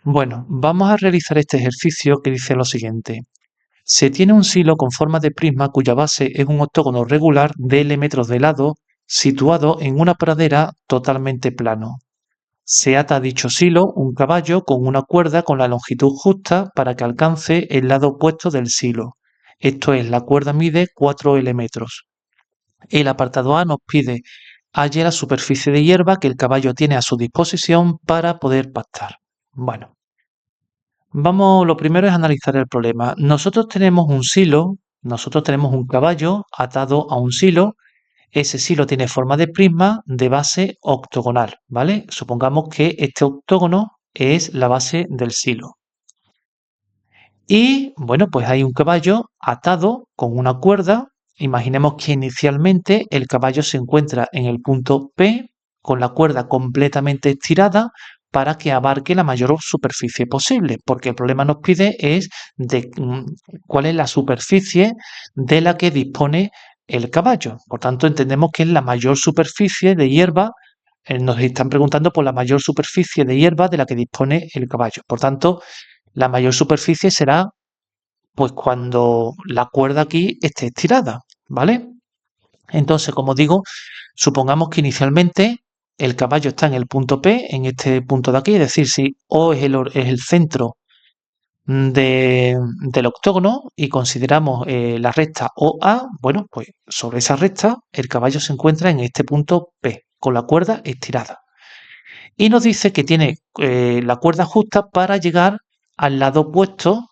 Bueno, vamos a realizar este ejercicio que dice lo siguiente. Se tiene un silo con forma de prisma cuya base es un octógono regular de L metros de lado situado en una pradera totalmente plano. Se ata a dicho silo un caballo con una cuerda con la longitud justa para que alcance el lado opuesto del silo. Esto es, la cuerda mide 4 metros. El apartado A nos pide halle la superficie de hierba que el caballo tiene a su disposición para poder pastar. Bueno, lo primero es analizar el problema. Nosotros tenemos un silo, nosotros tenemos un caballo atado a un silo. Ese silo tiene forma de prisma de base octogonal, ¿vale? Supongamos que este octógono es la base del silo. Y bueno, pues hay un caballo atado con una cuerda. Imaginemos que inicialmente el caballo se encuentra en el punto P con la cuerda completamente estirada para que abarque la mayor superficie posible, porque el problema nos pide es de cuál es la superficie de la que dispone el caballo. Por tanto, entendemos que es la mayor superficie de hierba. Nos están preguntando por la mayor superficie de hierba de la que dispone el caballo. Por tanto, la mayor superficie será pues cuando la cuerda aquí esté estirada, ¿vale? Entonces, como digo, supongamos que inicialmente el caballo está en el punto P, en este punto de aquí, es decir, si O es el centro del octógono y consideramos la recta OA, bueno, pues sobre esa recta el caballo se encuentra en este punto P, con la cuerda estirada. Y nos dice que tiene la cuerda justa para llegar al lado opuesto,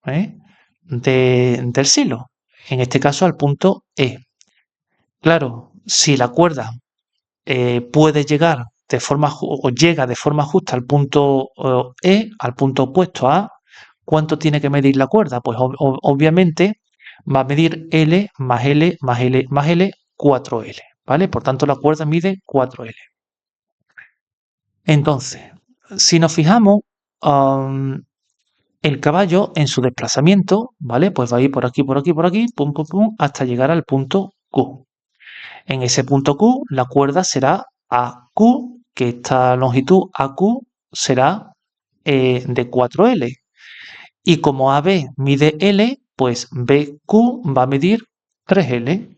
¿eh? Del silo, en este caso al punto E. Claro, si la cuerda puede llegar de forma o llega de forma justa al punto E, al punto opuesto a, ¿cuánto tiene que medir la cuerda? Pues obviamente va a medir L más L más L más L, 4L, ¿vale? Por tanto, la cuerda mide 4L. Entonces, si nos fijamos, el caballo en su desplazamiento, ¿vale? Pues va a ir por aquí, por aquí, por aquí, pum, pum, pum, hasta llegar al punto Q. En ese punto Q, la cuerda será AQ, que esta longitud AQ será de 4L. Y como AB mide L, pues BQ va a medir 3L.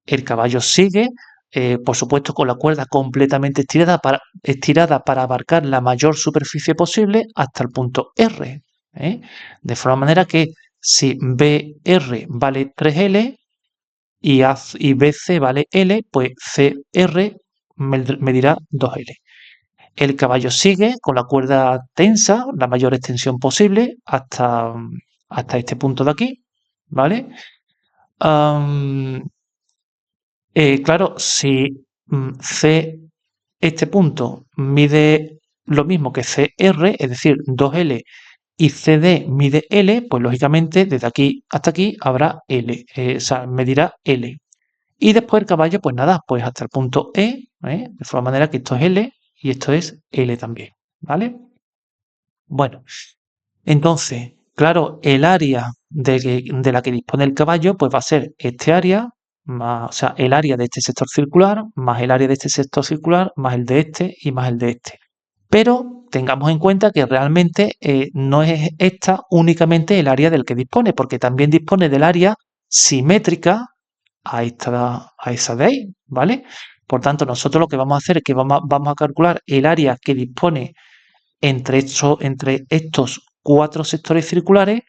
El caballo sigue, por supuesto, con la cuerda completamente estirada para abarcar la mayor superficie posible hasta el punto R. De forma manera que si BR vale 3L y BC vale L, pues CR medirá 2L. El caballo sigue con la cuerda tensa, la mayor extensión posible, hasta este punto de aquí, ¿vale? Claro, si este punto mide lo mismo que CR, es decir, 2L, y CD mide L, pues lógicamente desde aquí hasta aquí habrá L, o sea, medirá L. Y después el caballo, pues nada, pues hasta el punto E, de forma manera que esto es L y esto es L también, ¿vale? Bueno, entonces, claro, el área de la que dispone el caballo, pues va a ser este área, más, o sea, el área de este sector circular, más el área de este sector circular, más el de este y más el de este. Pero tengamos en cuenta que realmente no es esta únicamente el área del que dispone, porque también dispone del área simétrica a esa de ahí, ¿vale? Por tanto, nosotros lo que vamos a hacer es que vamos a calcular el área que dispone entre estos 4 sectores circulares,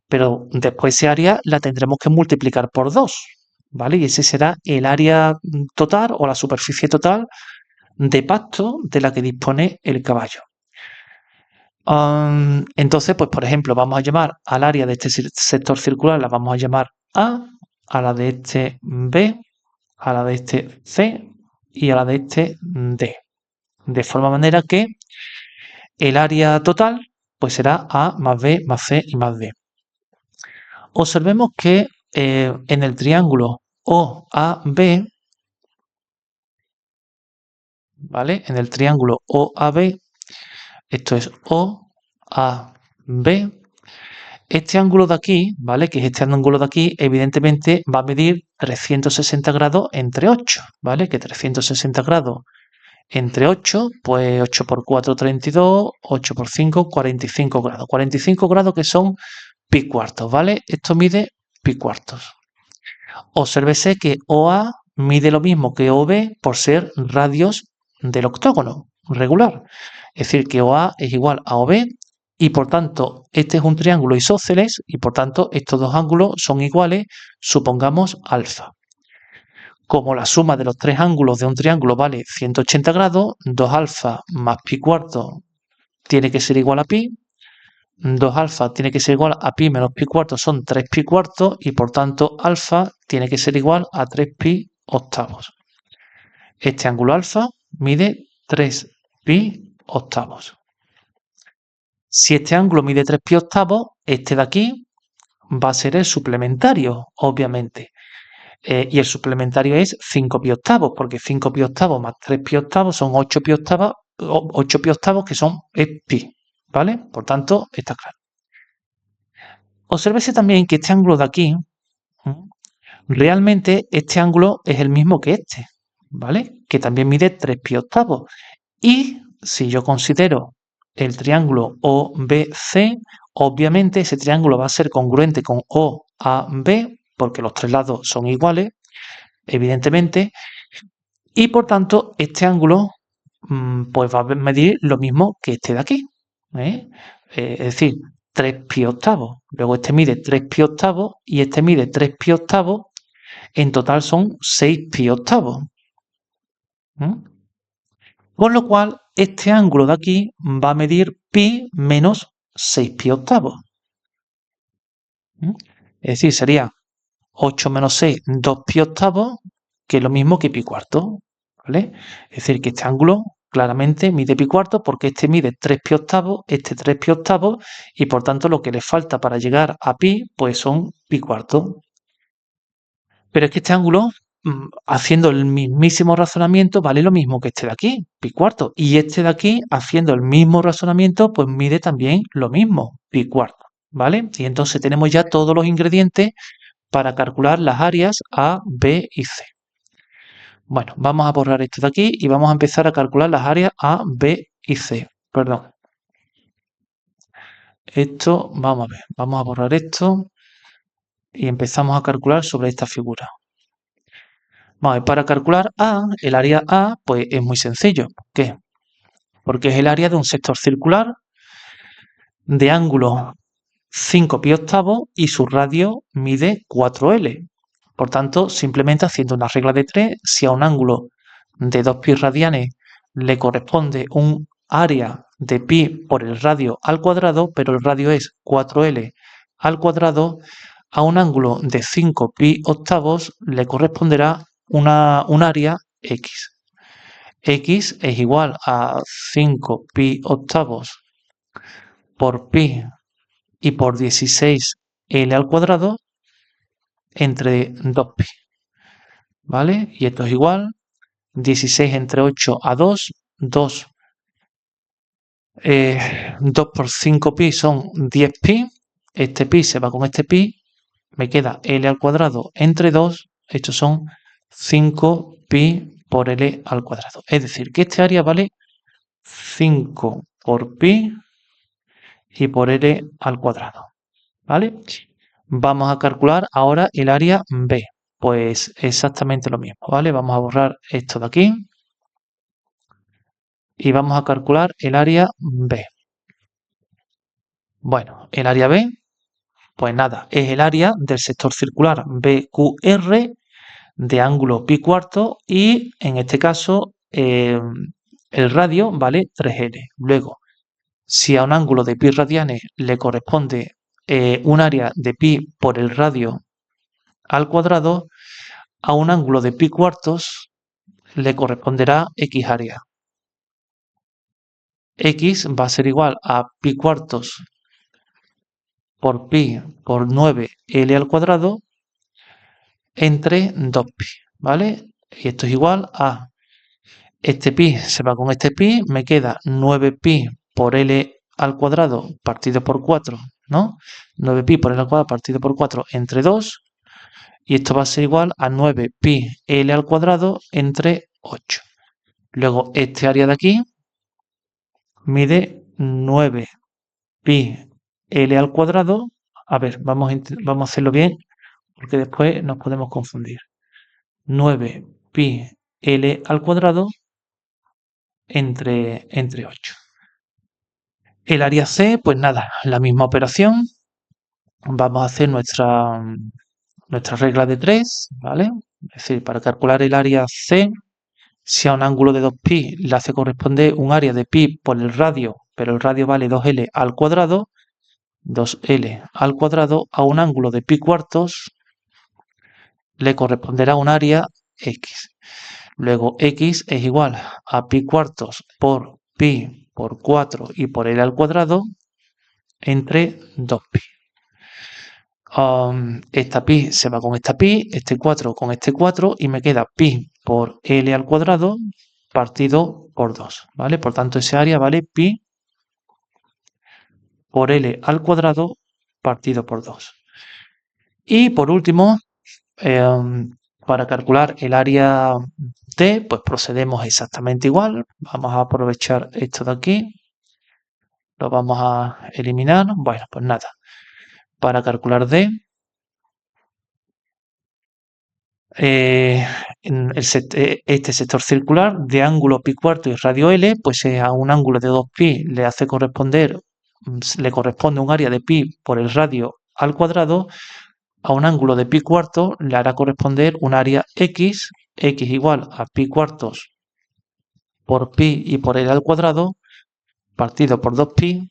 pero después ese área la tendremos que multiplicar por 2, ¿vale? Y ese será el área total o la superficie total de pasto de la que dispone el caballo. Entonces, pues por ejemplo, vamos a llamar al área de este sector circular, la vamos a llamar a la de este B, a la de este C y a la de este D. De forma manera que el área total pues será A más B más C y más D. Observemos que en el triángulo OAB, ¿vale? En el triángulo OAB, esto es OAB, este ángulo de aquí, ¿vale? Que es este ángulo de aquí, evidentemente va a medir 360 grados entre 8, ¿vale? Que 360 grados entre 8, pues 8 por 4, 32, 8 por 5, 45 grados. 45 grados que son pi cuartos, ¿vale? Esto mide pi cuartos. Obsérvese que OA mide lo mismo que OB por ser radios del octógono regular. Es decir, que OA es igual a OB y por tanto este es un triángulo isósceles y por tanto estos dos ángulos son iguales, supongamos alfa. Como la suma de los tres ángulos de un triángulo vale 180 grados, 2 alfa más pi cuarto tiene que ser igual a pi, 2 alfa tiene que ser igual a pi menos pi cuarto son 3 pi cuartos y por tanto alfa tiene que ser igual a 3 pi octavos. Este ángulo alfa mide 3 pi octavos. Si este ángulo mide 3 pi octavos, este de aquí va a ser el suplementario, obviamente. Y el suplementario es 5 pi octavos, porque 5 pi octavos más 3 pi octavos son 8 pi octavos, 8 pi octavos que son pi, ¿vale? Por tanto, está claro. Obsérvese también que este ángulo de aquí, realmente este ángulo es el mismo que este, ¿vale? Que también mide 3 pi octavos. Y si yo considero el triángulo OBC, obviamente ese triángulo va a ser congruente con OAB, porque los tres lados son iguales, evidentemente, y por tanto este ángulo pues va a medir lo mismo que este de aquí, ¿eh? Es decir, 3 pi octavos. Luego este mide 3 pi octavos y este mide 3 pi octavos. En total son 6 pi octavos. Con lo cual, este ángulo de aquí va a medir pi menos 6 pi octavos. Es decir, sería 8 menos 6, 2 pi octavos, que es lo mismo que pi cuarto, ¿vale? Es decir, que este ángulo claramente mide pi cuarto porque este mide 3 pi octavos, este 3 pi octavos, y por tanto lo que le falta para llegar a pi, pues son pi cuarto. Pero es que este ángulo, haciendo el mismísimo razonamiento, vale lo mismo que este de aquí, pi cuarto. Y este de aquí, haciendo el mismo razonamiento, pues mide también lo mismo, pi cuarto, ¿vale? Y entonces tenemos ya todos los ingredientes para calcular las áreas A, B y C. Bueno, vamos a borrar esto de aquí y vamos a empezar a calcular las áreas A, B y C. Perdón. Esto, vamos a ver, vamos a borrar esto y empezamos a calcular sobre esta figura. Vale, para calcular A, el área A, pues es muy sencillo. ¿Por qué? Porque es el área de un sector circular de ángulo 5 pi octavos y su radio mide 4L. Por tanto, simplemente haciendo una regla de 3, si a un ángulo de 2 pi radianes le corresponde un área de pi por el radio al cuadrado, pero el radio es 4L al cuadrado, a un ángulo de 5 pi octavos le corresponderá un área X. X es igual a 5 pi octavos por pi y por 16L al cuadrado entre 2pi. ¿Vale? Y esto es igual 16 entre 8 a 2, 2, 2 por 5 pi son 10 pi, este pi se va con este pi, me queda L al cuadrado entre 2, estos son 5 pi por L al cuadrado. Es decir, que este área vale 5 por pi y por L al cuadrado. ¿Vale? Vamos a calcular ahora el área B. Pues exactamente lo mismo, ¿vale? Vamos a borrar esto de aquí y vamos a calcular el área B. Bueno, el área B, pues nada, es el área del sector circular BQR de ángulo pi cuarto y en este caso el radio vale 3L. Luego, si a un ángulo de pi radianes le corresponde un área de pi por el radio al cuadrado, a un ángulo de pi cuartos le corresponderá X área. X va a ser igual a pi cuartos por pi por 9L al cuadrado entre 2pi, ¿vale? Y esto es igual a este pi se va con este pi, me queda 9pi por L al cuadrado partido por 4, ¿no? 9pi por L al cuadrado partido por 4 entre 2 y esto va a ser igual a 9pi L al cuadrado entre 8. Luego este área de aquí mide 9 pi L al cuadrado. A ver, vamos a hacerlo bien porque después nos podemos confundir. 9 pi L al cuadrado entre 8. El área C, pues nada, la misma operación. Vamos a hacer nuestra regla de 3, ¿vale? Es decir, para calcular el área C, si a un ángulo de 2pi le hace corresponder un área de pi por el radio, pero el radio vale 2L al cuadrado, 2L al cuadrado, a un ángulo de pi cuartos le corresponderá un área X. Luego X es igual a pi cuartos por pi por 4 y por L al cuadrado entre 2pi. Esta pi se va con esta pi, este 4 con este 4 y me queda pi por L al cuadrado partido por 2, ¿vale? Por tanto, ese área vale pi por L al cuadrado partido por 2. Y por último, para calcular el área D, pues procedemos exactamente igual. Vamos a aprovechar esto de aquí. Lo vamos a eliminar. Bueno, pues nada. Para calcular D, este sector circular de ángulo pi cuarto y radio L, pues a un ángulo de 2pi le corresponde un área de pi por el radio al cuadrado. A un ángulo de pi cuarto le hará corresponder un área X igual a pi cuartos por pi y por L al cuadrado partido por 2pi,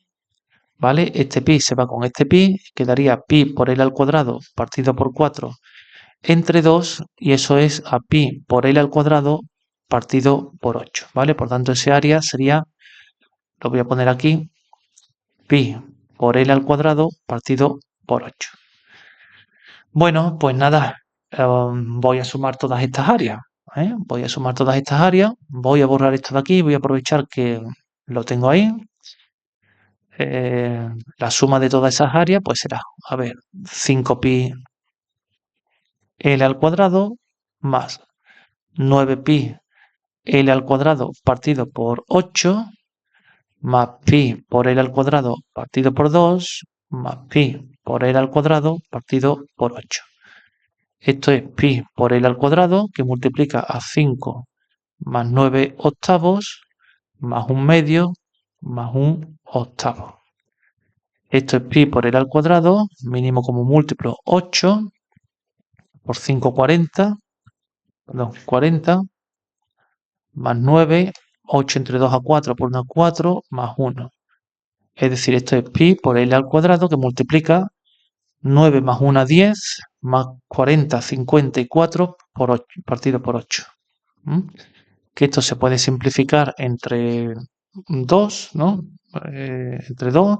¿vale? Este pi se va con este pi, quedaría pi por L al cuadrado partido por 4 entre 2 y eso es a pi por L al cuadrado partido por 8, ¿vale? Por tanto, ese área sería, lo voy a poner aquí, pi por L al cuadrado partido por 8. Bueno, pues nada, voy a sumar todas estas áreas. Voy a sumar todas estas áreas, voy a borrar esto de aquí, voy a aprovechar que lo tengo ahí. La suma de todas esas áreas pues será, a ver, 5pi L al cuadrado más 9pi L al cuadrado partido por 8 más pi por L al cuadrado partido por 2 más pi por L al cuadrado partido por 8. Esto es pi por L al cuadrado, que multiplica a 5 más 9 octavos, más un medio, más un octavo. Esto es pi por L al cuadrado, mínimo como múltiplo 8, por 5 40, perdón, 40, más 9, 8 entre 2 a 4 por 1 a 4, más 1. Es decir, esto es pi por L al cuadrado, que multiplica 9 más 1 a 10, más 40, 54 por 8, partido por 8. Que esto se puede simplificar entre 2, ¿no? Entre 2,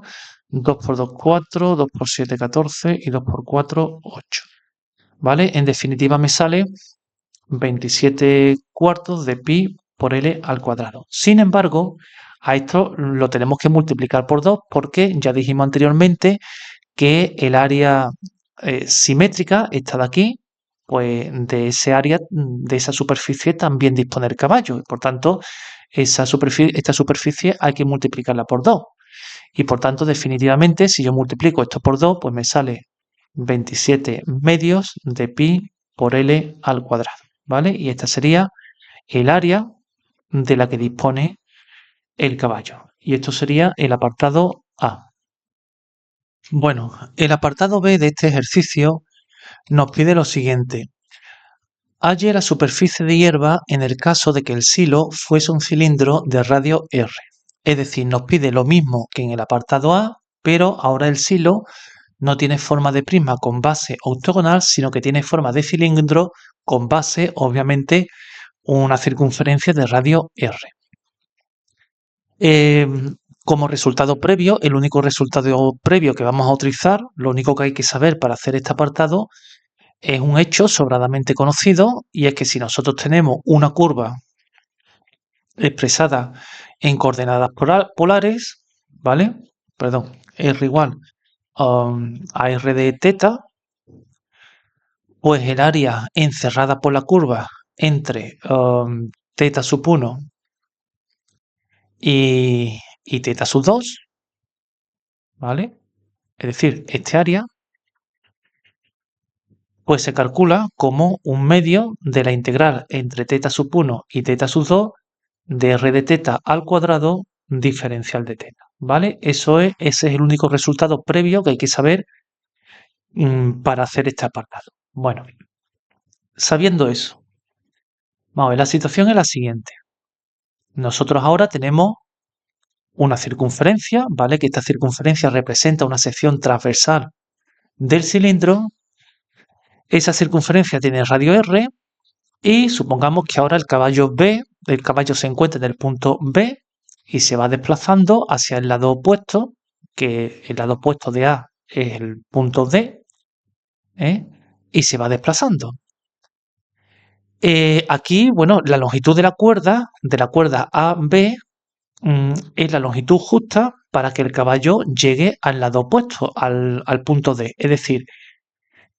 2 por 2, 4, 2 por 7, 14 y 2 por 4, 8. ¿Vale? En definitiva me sale 27 cuartos de pi por L al cuadrado. Sin embargo, a esto lo tenemos que multiplicar por 2 porque ya dijimos anteriormente que el área simétrica, esta de aquí, pues de ese área, de esa superficie también dispone el caballo. Por tanto, esta superficie hay que multiplicarla por 2. Y por tanto, definitivamente, si yo multiplico esto por 2, pues me sale 27 medios de pi por L al cuadrado, ¿vale? Y esta sería el área de la que dispone el caballo. Y esto sería el apartado A. Bueno, el apartado B de este ejercicio nos pide lo siguiente. Halle la superficie de hierba en el caso de que el silo fuese un cilindro de radio R. Es decir, nos pide lo mismo que en el apartado A, pero ahora el silo no tiene forma de prisma con base octogonal, sino que tiene forma de cilindro con base, obviamente, una circunferencia de radio R. Como resultado previo, el único resultado previo que vamos a utilizar, lo único que hay que saber para hacer este apartado, es un hecho sobradamente conocido, y es que si nosotros tenemos una curva expresada en coordenadas polares, ¿vale? Perdón, R igual a R de teta, pues el área encerrada por la curva entre teta sub 1 y teta sub 2, ¿vale? Es decir, este área pues se calcula como un medio de la integral entre teta sub 1 y teta sub 2 de r de teta al cuadrado diferencial de teta, ¿vale? Ese es el único resultado previo que hay que saber para hacer este apartado. Bueno, sabiendo eso, vamos a ver, la situación es la siguiente. Nosotros ahora tenemos una circunferencia, ¿vale? Que esta circunferencia representa una sección transversal del cilindro. Esa circunferencia tiene radio R y supongamos que ahora el caballo se encuentra en el punto B y se va desplazando hacia el lado opuesto, que el lado opuesto de A es el punto D, ¿eh? Y se va desplazando. Aquí, bueno, la longitud de la cuerda AB, es la longitud justa para que el caballo llegue al lado opuesto, al punto D. Es decir,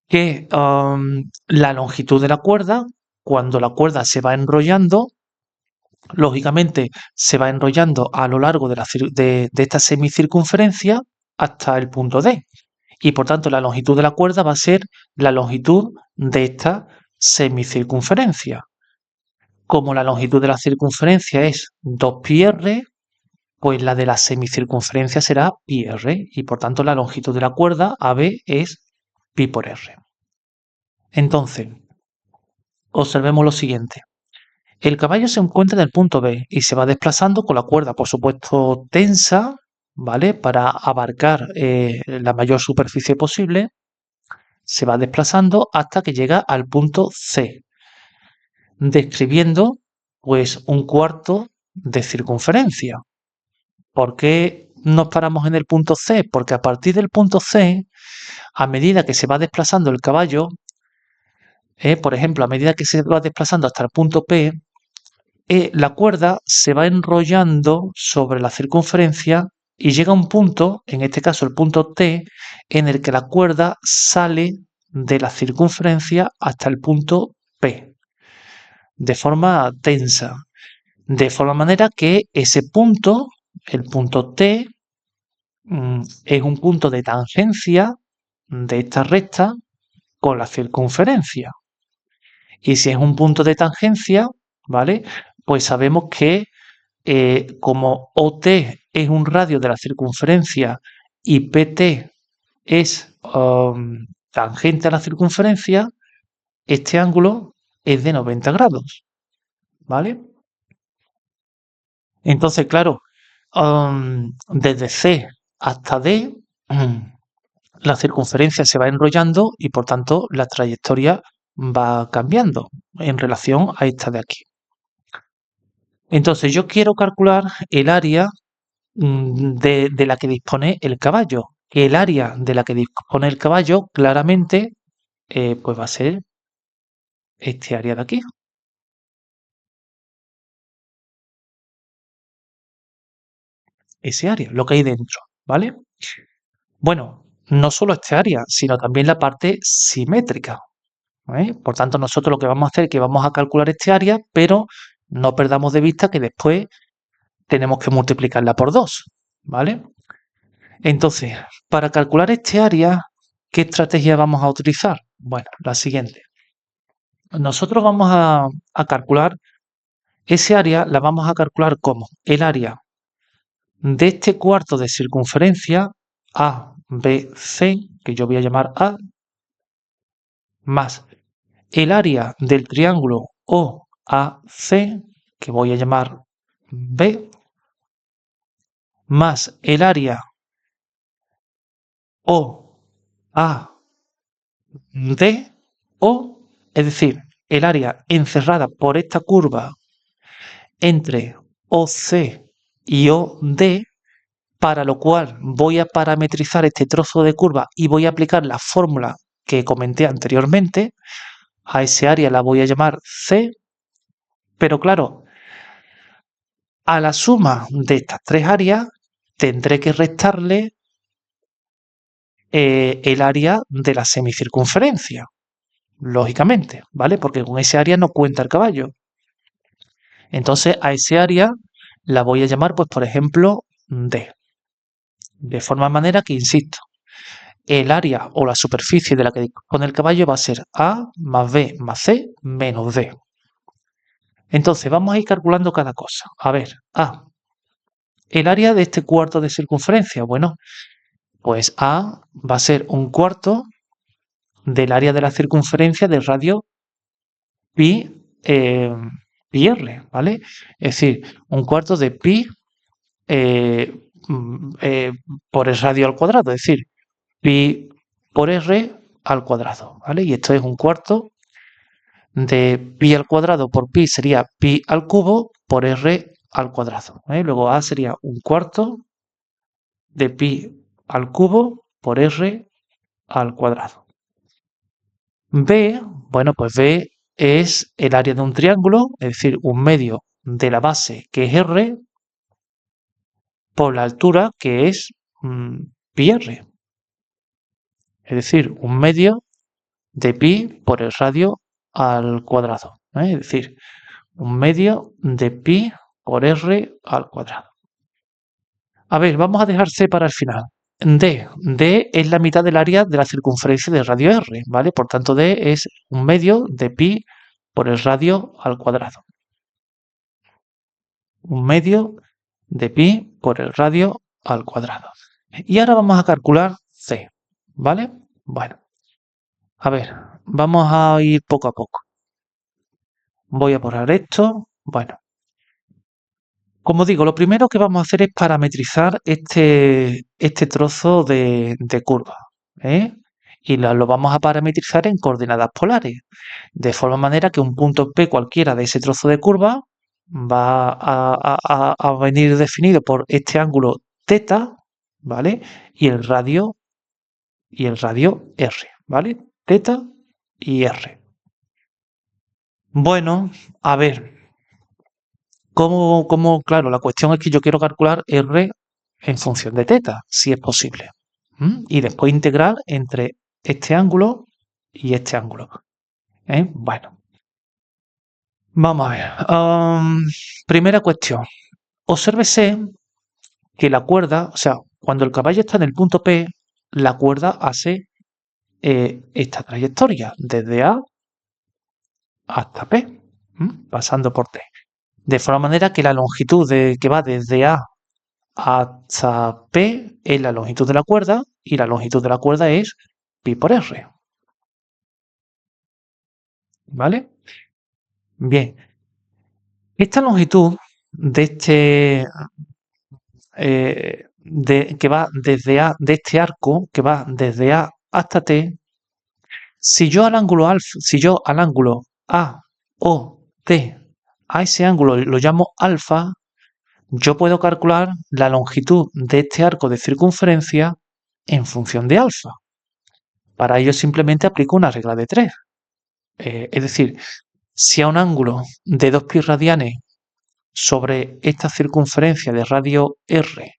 que la longitud de la cuerda, cuando la cuerda se va enrollando, lógicamente se va enrollando a lo largo de esta semicircunferencia hasta el punto D. Y por tanto la longitud de la cuerda va a ser la longitud de esta semicircunferencia. Como la longitud de la circunferencia es 2πr, pues la de la semicircunferencia será πr y por tanto la longitud de la cuerda AB es pi por r. Entonces, observemos lo siguiente. El caballo se encuentra en el punto B y se va desplazando con la cuerda, por supuesto, tensa, ¿vale? Para abarcar la mayor superficie posible. Se va desplazando hasta que llega al punto C, describiendo pues un cuarto de circunferencia. ¿Por qué nos paramos en el punto C? Porque a partir del punto C, a medida que se va desplazando el caballo, por ejemplo, a medida que se va desplazando hasta el punto P, la cuerda se va enrollando sobre la circunferencia y llega a un punto, en este caso el punto T, en el que la cuerda sale de la circunferencia hasta el punto P, de forma tensa, de forma manera que ese punto, el punto T, es un punto de tangencia de esta recta con la circunferencia. Y si es un punto de tangencia, ¿vale? Pues sabemos que como OT es un radio de la circunferencia y PT es tangente a la circunferencia, este ángulo es de 90 grados, ¿vale? Entonces, claro, desde C hasta D, la circunferencia se va enrollando y por tanto la trayectoria va cambiando en relación a esta de aquí. Entonces yo quiero calcular el área de la que dispone el caballo. El área de la que dispone el caballo claramente pues va a ser este área de aquí. Ese área, lo que hay dentro, ¿vale? Bueno, no solo este área, sino también la parte simétrica. Por tanto, nosotros lo que vamos a hacer es que vamos a calcular este área, pero no perdamos de vista que después tenemos que multiplicarla por 2, ¿vale? Entonces, para calcular este área, ¿qué estrategia vamos a utilizar? Bueno, la siguiente. Nosotros vamos a calcular ese área, la vamos a calcular como el área de este cuarto de circunferencia A, B, C, que yo voy a llamar A, más el área del triángulo OAC, que voy a llamar B, más el área OAD, o, es decir, el área encerrada por esta curva entre OC y OD, para lo cual voy a parametrizar este trozo de curva y voy a aplicar la fórmula que comenté anteriormente. A ese área la voy a llamar C, pero claro, a la suma de estas tres áreas tendré que restarle el área de la semicircunferencia, lógicamente, ¿vale? Porque con ese área no cuenta el caballo. Entonces a ese área la voy a llamar, pues por ejemplo, D. De forma manera que, insisto, el área o la superficie de la que dispone el caballo va a ser A más B más C menos D. Entonces, vamos a ir calculando cada cosa. A ver, A. El área de este cuarto de circunferencia. Bueno, pues A va a ser un cuarto del área de la circunferencia del radio pi, pi r, ¿vale? Es decir, un cuarto de pi eh, por el radio al cuadrado, es decir, pi por r al cuadrado, ¿vale? Y esto es un cuarto de pi al cuadrado por pi sería pi al cubo por r al cuadrado, ¿vale? Luego A sería un cuarto de pi al cubo por r al cuadrado. B, bueno, pues B es el área de un triángulo, es decir, un medio de la base que es r por la altura que es pi r. Es decir, un medio de pi por el radio al cuadrado. Es decir, un medio de pi por r al cuadrado. A ver, vamos a dejar C para el final. D es la mitad del área de la circunferencia del radio R, ¿vale? Por tanto, D es un medio de pi por el radio al cuadrado. Un medio de pi por el radio al cuadrado. Y ahora vamos a calcular C, ¿vale? Bueno, a ver, vamos a ir poco a poco. Voy a borrar esto. Bueno, como digo, lo primero que vamos a hacer es parametrizar este trozo de curva, ¿eh? Y lo vamos a parametrizar en coordenadas polares, de forma manera que un punto P cualquiera de ese trozo de curva va a venir definido por este ángulo θ, ¿vale? Y el radio R, ¿vale? θ y R. Bueno, a ver, claro, la cuestión es que yo quiero calcular R en función de θ, si es posible. Y después integrar entre este ángulo y este ángulo. Bueno, vamos a ver. Primera cuestión. Obsérvese que la cuerda, o sea, cuando el caballo está en el punto P, la cuerda hace esta trayectoria, desde A hasta P, pasando por T. De forma manera que la longitud que va desde A hasta P es la longitud de la cuerda y la longitud de la cuerda es pi por R. ¿Vale? Bien. Esta longitud de que va desde A, de este arco, que va desde A hasta T, si yo al ángulo A o T, a ese ángulo lo llamo alfa, yo puedo calcular la longitud de este arco de circunferencia en función de alfa. Para ello simplemente aplico una regla de 3. Es decir, si a un ángulo de 2 pi radianes sobre esta circunferencia de radio R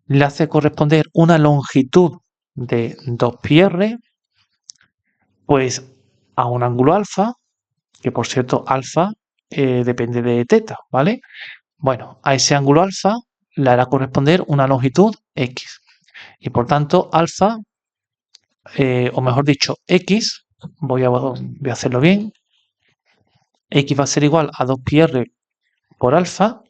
le hace corresponder una longitud de 2 pi r, pues a un ángulo alfa, que por cierto alfa depende de θ, ¿vale? Bueno, a ese ángulo alfa le hará corresponder una longitud x. Y por tanto, alfa, o mejor dicho, x, voy a hacerlo bien, x va a ser igual a 2 pi r por alfa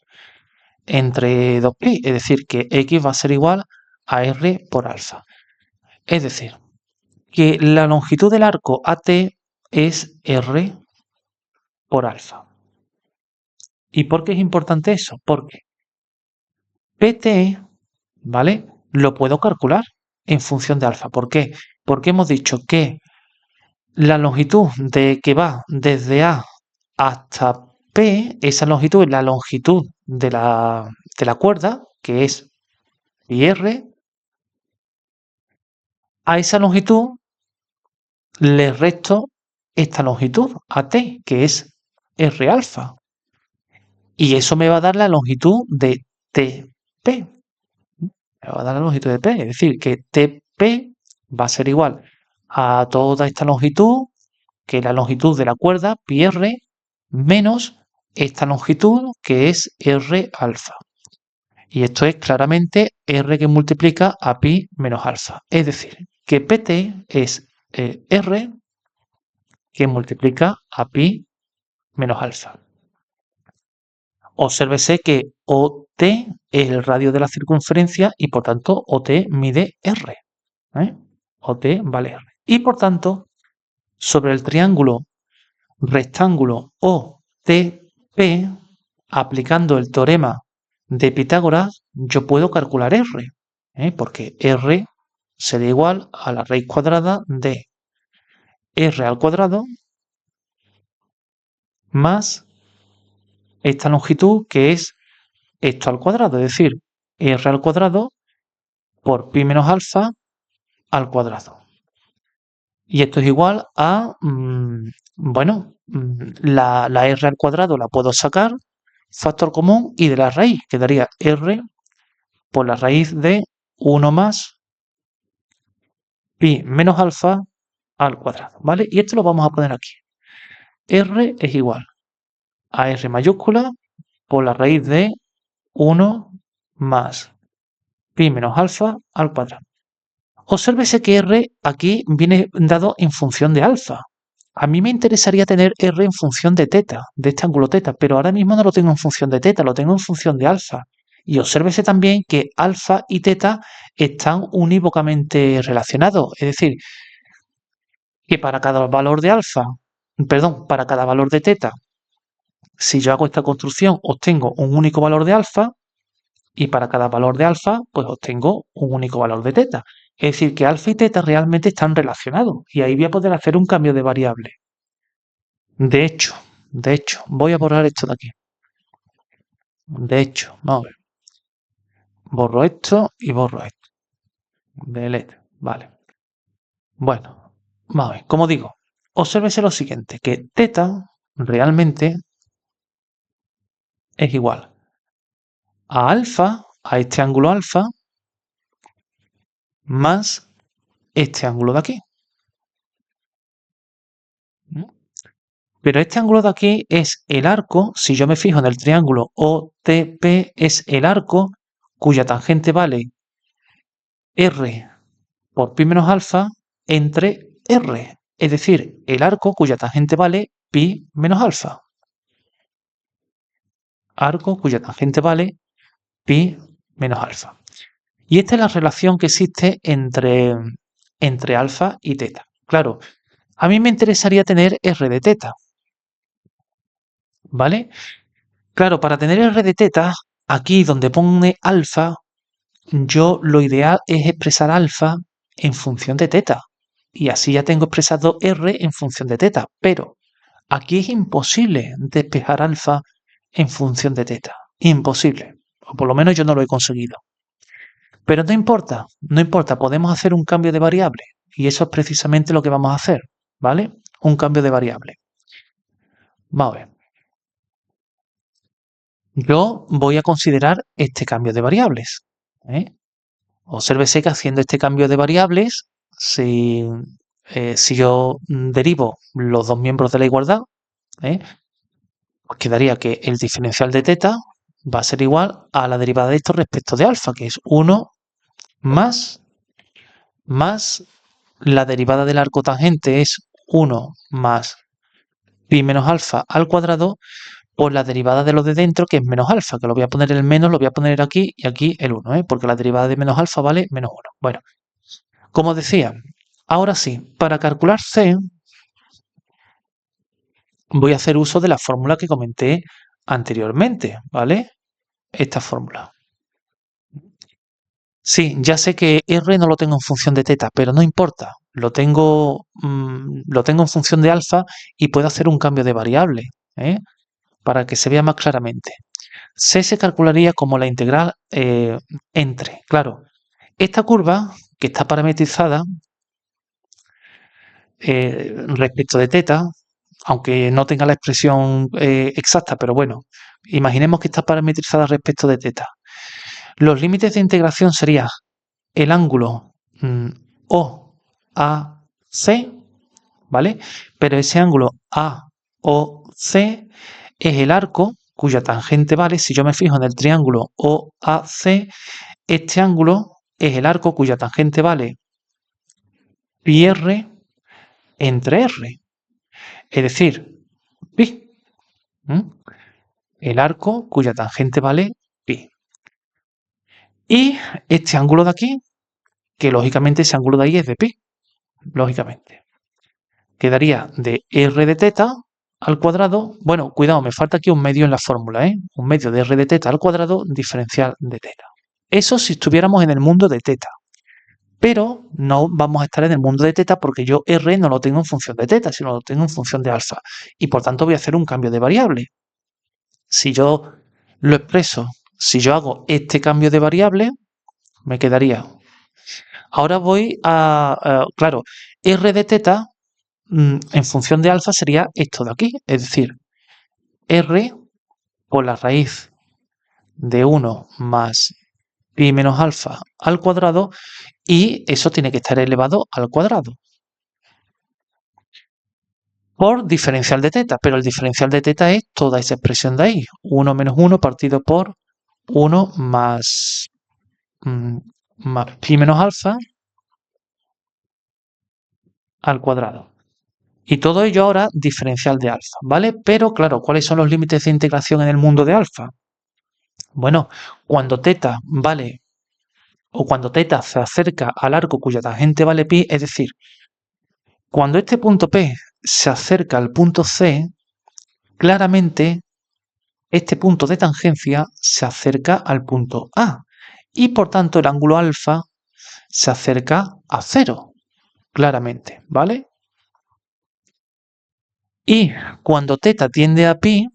entre 2 pi, es decir, que x va a ser igual a r por alfa. Es decir, que la longitud del arco AT es r por alfa. ¿Y por qué es importante eso? Porque PT, ¿vale? Lo puedo calcular en función de alfa. ¿Por qué? Porque hemos dicho que la longitud que va desde A hasta P, esa longitud es la longitud de la cuerda, que es pi r. A esa longitud le resto esta longitud, AT, que es R alfa. Y eso me va a dar la longitud de TP. Me va a dar la longitud de P. Es decir, que TP va a ser igual a toda esta longitud, que es la longitud de la cuerda, pi r, menos esta longitud que es R alfa. Y esto es claramente R que multiplica a pi menos alfa. Es decir, que PT es R que multiplica a pi menos alfa. Obsérvese que OT es el radio de la circunferencia y por tanto OT mide R. OT vale R. Y por tanto, sobre el triángulo rectángulo OTP, aplicando el teorema de Pitágoras, yo puedo calcular R, porque R sería igual a la raíz cuadrada de R al cuadrado más esta longitud que es esto al cuadrado, es decir, R al cuadrado por pi menos alfa al cuadrado. Y esto es igual a, la R al cuadrado la puedo sacar, factor común, y de la raíz quedaría R por la raíz de 1 más pi menos alfa al cuadrado, ¿vale? Y esto lo vamos a poner aquí. R es igual a R mayúscula por la raíz de 1 más pi menos alfa al cuadrado. Obsérvese que R aquí viene dado en función de alfa. A mí me interesaría tener R en función de teta, de este ángulo teta, pero ahora mismo no lo tengo en función de teta, lo tengo en función de alfa. Y obsérvese también que alfa y teta están unívocamente relacionados, es decir, que para cada valor de alfa, perdón, para cada valor de teta, si yo hago esta construcción, obtengo un único valor de alfa, y para cada valor de alfa, pues obtengo un único valor de teta. Es decir, que alfa y teta realmente están relacionados, y ahí voy a poder hacer un cambio de variable. De hecho, voy a borrar esto de aquí. De hecho, vamos a ver. Borro esto y borro esto. Delete, vale. Bueno, vamos a ver. Como digo, obsérvese lo siguiente, que teta realmente es igual a alfa, a este ángulo alfa, más este ángulo de aquí. Pero este ángulo de aquí es el arco, si yo me fijo en el triángulo OTP, es el arco cuya tangente vale R por pi menos alfa entre R. Es decir, el arco cuya tangente vale pi menos alfa. Arco cuya tangente vale pi menos alfa. Y esta es la relación que existe entre alfa y teta. Claro, a mí me interesaría tener R de teta, ¿vale? Claro, para tener R de teta, aquí donde pone alfa, yo lo ideal es expresar alfa en función de teta. Y así ya tengo expresado R en función de teta. Pero aquí es imposible despejar alfa en función de teta. Imposible. O por lo menos yo no lo he conseguido. Pero no importa, no importa, podemos hacer un cambio de variable. Y eso es precisamente lo que vamos a hacer, ¿vale? Un cambio de variable. Vamos a ver. Yo voy a considerar este cambio de variables. Obsérvese que haciendo este cambio de variables, si yo derivo los dos miembros de la igualdad, pues quedaría que el diferencial de teta va a ser igual a la derivada de esto respecto de alfa, que es 1 más la derivada del arco tangente es 1 más pi menos alfa al cuadrado por la derivada de lo de dentro, que es menos alfa, que lo voy a poner el menos, lo voy a poner aquí y aquí el 1, porque la derivada de menos alfa vale menos 1. Bueno, como decía, ahora sí, para calcular C voy a hacer uso de la fórmula que comenté anteriormente, ¿vale? Esta fórmula. Sí, ya sé que R no lo tengo en función de teta, pero no importa. Lo tengo en función de alfa y puedo hacer un cambio de variable, para que se vea más claramente. C se calcularía como la integral entre, claro, esta curva que está parametrizada respecto de teta, aunque no tenga la expresión exacta, pero bueno, imaginemos que está parametrizada respecto de teta. Los límites de integración serían el ángulo OAC, ¿vale? Pero ese ángulo AOC es el arco cuya tangente vale, si yo me fijo en el triángulo OAC, este ángulo es el arco cuya tangente vale pi r entre r, es decir, pi. El arco cuya tangente vale pi. Y este ángulo de aquí, que lógicamente ese ángulo de ahí es de pi, lógicamente. Quedaría de r de teta al cuadrado. Bueno, cuidado, me falta aquí un medio en la fórmula, ¿eh? Un medio de r de teta al cuadrado diferencial de teta. Eso si estuviéramos en el mundo de teta. Pero no vamos a estar en el mundo de teta porque yo r no lo tengo en función de teta, sino lo tengo en función de alfa. Y por tanto voy a hacer un cambio de variable. Si yo lo expreso, si yo hago este cambio de variable, me quedaría. Ahora voy claro, r de teta en función de alfa sería esto de aquí, es decir, r por la raíz de 1 más pi menos alfa al cuadrado, y eso tiene que estar elevado al cuadrado por diferencial de teta, pero el diferencial de teta es toda esa expresión de ahí, 1 menos 1 partido por 1 más, más pi menos alfa al cuadrado. Y todo ello ahora diferencial de alfa, ¿vale? Pero claro, ¿cuáles son los límites de integración en el mundo de alfa? Bueno, cuando teta vale, o cuando teta se acerca al arco cuya tangente vale pi, es decir, cuando este punto P se acerca al punto C, claramente este punto de tangencia se acerca al punto A y por tanto el ángulo alfa se acerca a cero, claramente, ¿vale? Y cuando teta tiende a pi,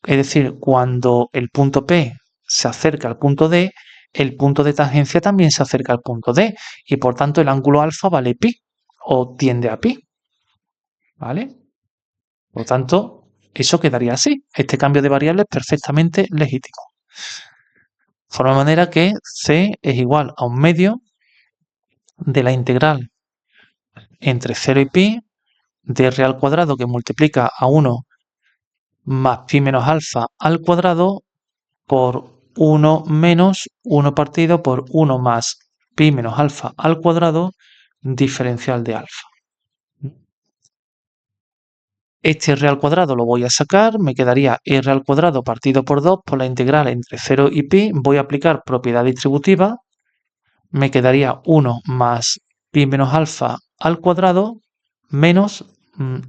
es decir, cuando el punto P se acerca al punto D, el punto de tangencia también se acerca al punto D y por tanto el ángulo alfa vale pi o tiende a pi, ¿vale? Por tanto, eso quedaría así. Este cambio de variable es perfectamente legítimo. De forma manera que C es igual a un medio de la integral entre 0 y pi de r al cuadrado que multiplica a 1 más pi menos alfa al cuadrado por 1 menos 1 partido por 1 más pi menos alfa al cuadrado diferencial de alfa. Este r al cuadrado lo voy a sacar, me quedaría r al cuadrado partido por 2 por la integral entre 0 y pi. Voy a aplicar propiedad distributiva, me quedaría 1 más pi menos alfa al cuadrado menos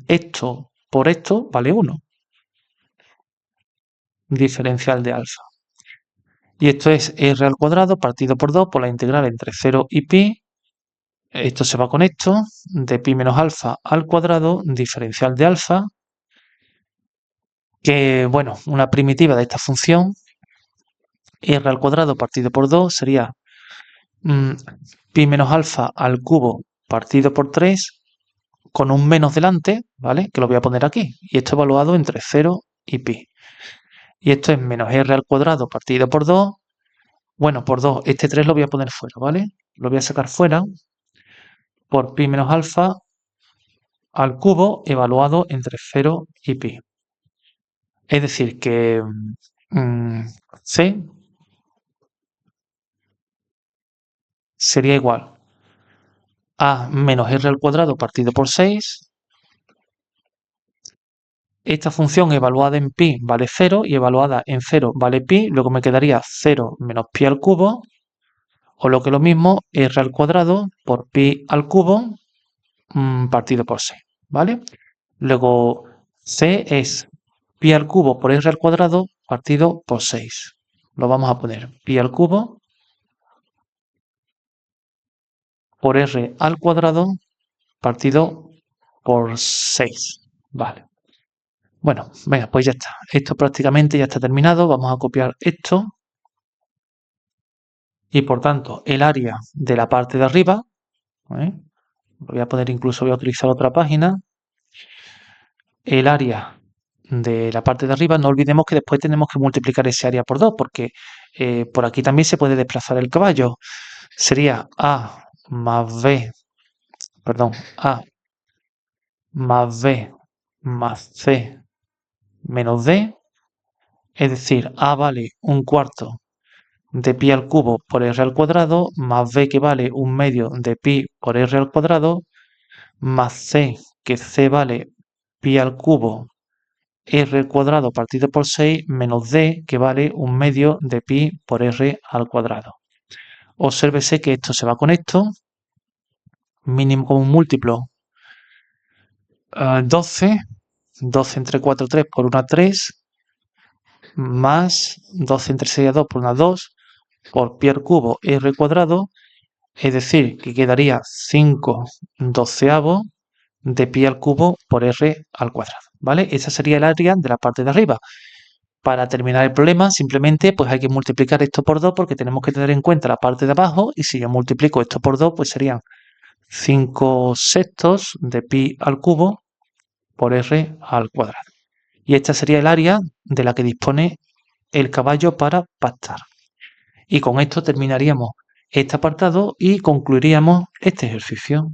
esto por esto vale 1, diferencial de alfa. Y esto es r al cuadrado partido por 2 por la integral entre 0 y pi. Esto se va con esto, de pi menos alfa al cuadrado, diferencial de alfa, que, bueno, una primitiva de esta función, r al cuadrado partido por 2 sería pi menos alfa al cubo partido por 3, con un menos delante, ¿vale? Que lo voy a poner aquí. Y esto evaluado entre 0 y pi. Y esto es menos r al cuadrado partido por 2. Bueno, por 2, este 3 lo voy a poner fuera, ¿vale? Lo voy a sacar fuera por pi menos alfa al cubo evaluado entre 0 y pi. Es decir, que C sería igual a menos r al cuadrado partido por 6. Esta función evaluada en pi vale 0 y evaluada en 0 vale pi. Luego me quedaría 0 menos pi al cubo, o lo que es lo mismo, r al cuadrado por pi al cubo partido por 6, ¿vale? Luego C es pi al cubo por r al cuadrado partido por 6. Lo vamos a poner pi al cubo por r al cuadrado partido por 6. Vale. Bueno, venga, pues ya está. Esto prácticamente ya está terminado. Vamos a copiar esto. Y por tanto, el área de la parte de arriba, ¿eh? Voy a poner incluso, voy a utilizar otra página. El área de la parte de arriba, no olvidemos que después tenemos que multiplicar ese área por 2, porque por aquí también se puede desplazar el caballo. Sería A más B, perdón, A más B más C menos D, Es decir, A vale un cuarto de pi al cubo por r al cuadrado, más b que vale un medio de pi por r al cuadrado, más c, que c vale pi al cubo r al cuadrado partido por 6, menos d, que vale un medio de pi por r al cuadrado. Obsérvese que esto se va con esto, mínimo como un múltiplo 12, 12 entre 4, 3 por 1, 3, más 12 entre 6 a 2 por 1, 2, por pi al cubo r cuadrado, es decir, que quedaría 5 doceavos de pi al cubo por r al cuadrado, ¿vale? Esa sería el área de la parte de arriba. Para terminar el problema, simplemente pues hay que multiplicar esto por 2 porque tenemos que tener en cuenta la parte de abajo, y si yo multiplico esto por 2, pues serían 5 sextos de pi al cubo por r al cuadrado. Y esta sería el área de la que dispone el caballo para pastar. Y con esto terminaríamos este apartado y concluiríamos este ejercicio.